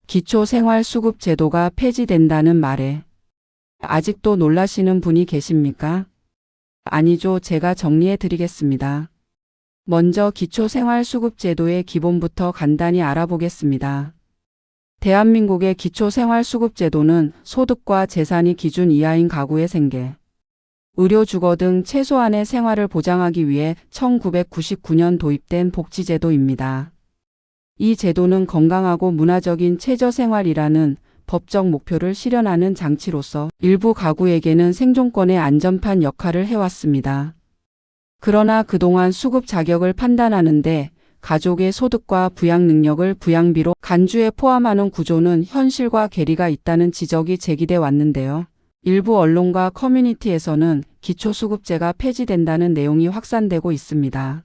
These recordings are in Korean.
기초생활수급제도가 폐지된다는 말에 아직도 놀라시는 분이 계십니까? 아니죠. 제가 정리해 드리겠습니다. 먼저 기초생활수급제도의 기본부터 간단히 알아보겠습니다. 대한민국의 기초생활수급제도는 소득과 재산이 기준 이하인 가구의 생계, 의료, 주거 등 최소한의 생활을 보장하기 위해 1999년 도입된 복지제도입니다. 이 제도는 건강하고 문화적인 최저생활이라는 법적 목표를 실현하는 장치로서 일부 가구에게는 생존권의 안전판 역할을 해왔습니다. 그러나 그동안 수급 자격을 판단하는데 가족의 소득과 부양 능력을 부양비로 간주에 포함하는 구조는 현실과 괴리가 있다는 지적이 제기돼 왔는데요. 일부 언론과 커뮤니티에서는 기초수급제가 폐지된다는 내용이 확산되고 있습니다.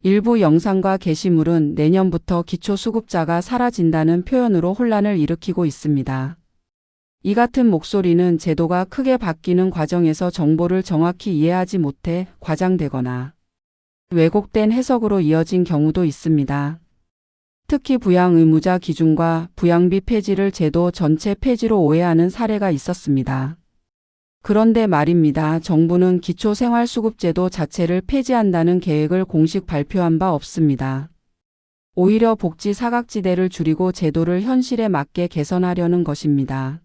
일부 영상과 게시물은 내년부터 기초수급자가 사라진다는 표현으로 혼란을 일으키고 있습니다. 이 같은 목소리는 제도가 크게 바뀌는 과정에서 정보를 정확히 이해하지 못해 과장되거나 왜곡된 해석으로 이어진 경우도 있습니다. 특히 부양 의무자 기준과 부양비 폐지를 제도 전체 폐지로 오해하는 사례가 있었습니다. 그런데 말입니다. 정부는 기초생활수급제도 자체를 폐지한다는 계획을 공식 발표한 바 없습니다. 오히려 복지 사각지대를 줄이고 제도를 현실에 맞게 개선하려는 것입니다.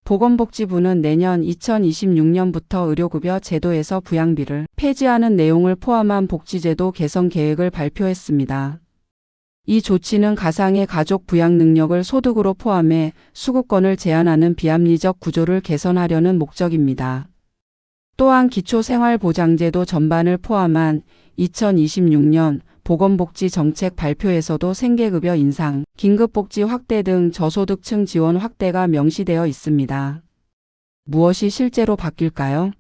보건복지부는 내년 2026년부터 의료급여 제도에서 부양비를 폐지하는 내용을 포함한 복지제도 개선 계획을 발표했습니다. 이 조치는 가상의 가족 부양 능력을 소득으로 포함해 수급권을 제한하는 비합리적 구조를 개선하려는 목적입니다. 또한 기초생활보장제도 전반을 포함한 2026년 보건복지 정책 발표에서도 생계급여 인상, 긴급복지 확대 등 저소득층 지원 확대가 명시되어 있습니다. 무엇이 실제로 바뀔까요?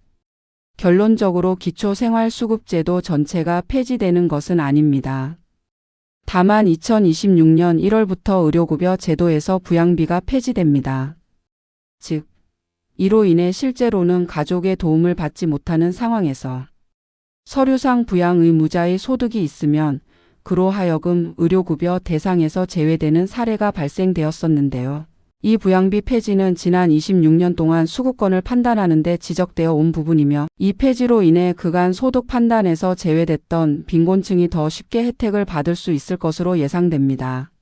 결론적으로 기초생활수급제도 전체가 폐지되는 것은 아닙니다. 다만 2026년 1월부터 의료급여 제도에서 부양비가 폐지됩니다. 즉, 이로 인해 실제로는 가족의 도움을 받지 못하는 상황에서 서류상 부양 의무자의 소득이 있으면 그로 하여금 의료급여 대상에서 제외되는 사례가 발생되었었는데요. 이 부양비 폐지는 지난 26년 동안 수급권을 판단하는 데 지적되어 온 부분이며 이 폐지로 인해 그간 소득 판단에서 제외됐던 빈곤층이 더 쉽게 혜택을 받을 수 있을 것으로 예상됩니다.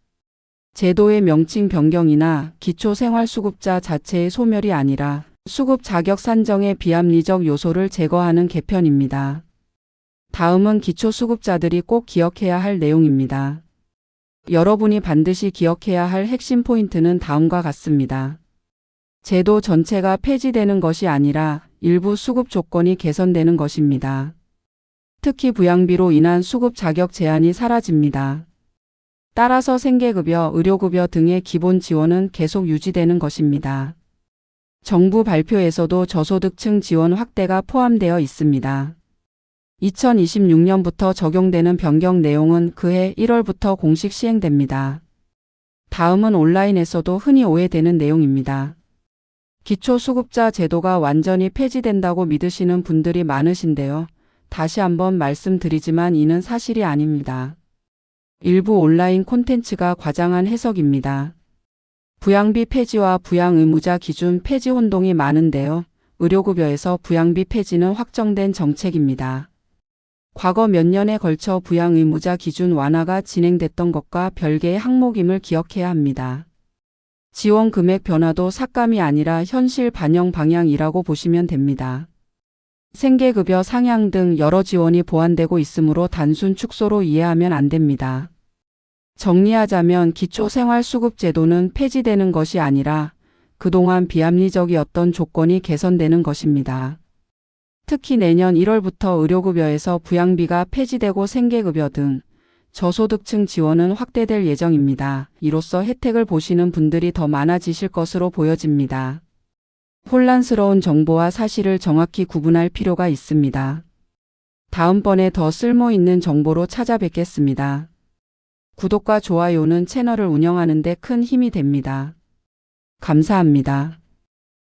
제도의 명칭 변경이나 기초생활수급자 자체의 소멸이 아니라 수급 자격 산정의 비합리적 요소를 제거하는 개편입니다. 다음은 기초수급자들이 꼭 기억해야 할 내용입니다. 여러분이 반드시 기억해야 할 핵심 포인트는 다음과 같습니다. 제도 전체가 폐지되는 것이 아니라 일부 수급 조건이 개선되는 것입니다. 특히 부양비로 인한 수급 자격 제한이 사라집니다. 따라서 생계급여, 의료급여 등의 기본 지원은 계속 유지되는 것입니다. 정부 발표에서도 저소득층 지원 확대가 포함되어 있습니다. 2026년부터 적용되는 변경 내용은 그해 1월부터 공식 시행됩니다. 다음은 온라인에서도 흔히 오해되는 내용입니다. 기초수급자 제도가 완전히 폐지된다고 믿으시는 분들이 많으신데요. 다시 한번 말씀드리지만 이는 사실이 아닙니다. 일부 온라인 콘텐츠가 과장한 해석입니다. 부양비 폐지와 부양 의무자 기준 폐지 혼동이 많은데요. 의료급여에서 부양비 폐지는 확정된 정책입니다. 과거 몇 년에 걸쳐 부양 의무자 기준 완화가 진행됐던 것과 별개의 항목임을 기억해야 합니다. 지원 금액 변화도 삭감이 아니라 현실 반영 방향이라고 보시면 됩니다. 생계급여 상향 등 여러 지원이 보완되고 있으므로 단순 축소로 이해하면 안 됩니다. 정리하자면 기초생활수급제도는 폐지되는 것이 아니라 그동안 비합리적이었던 조건이 개선되는 것입니다. 특히 내년 1월부터 의료급여에서 부양비가 폐지되고 생계급여 등 저소득층 지원은 확대될 예정입니다. 이로써 혜택을 보시는 분들이 더 많아지실 것으로 보여집니다. 혼란스러운 정보와 사실을 정확히 구분할 필요가 있습니다. 다음번에 더 쓸모있는 정보로 찾아뵙겠습니다. 구독과 좋아요는 채널을 운영하는 데 큰 힘이 됩니다. 감사합니다.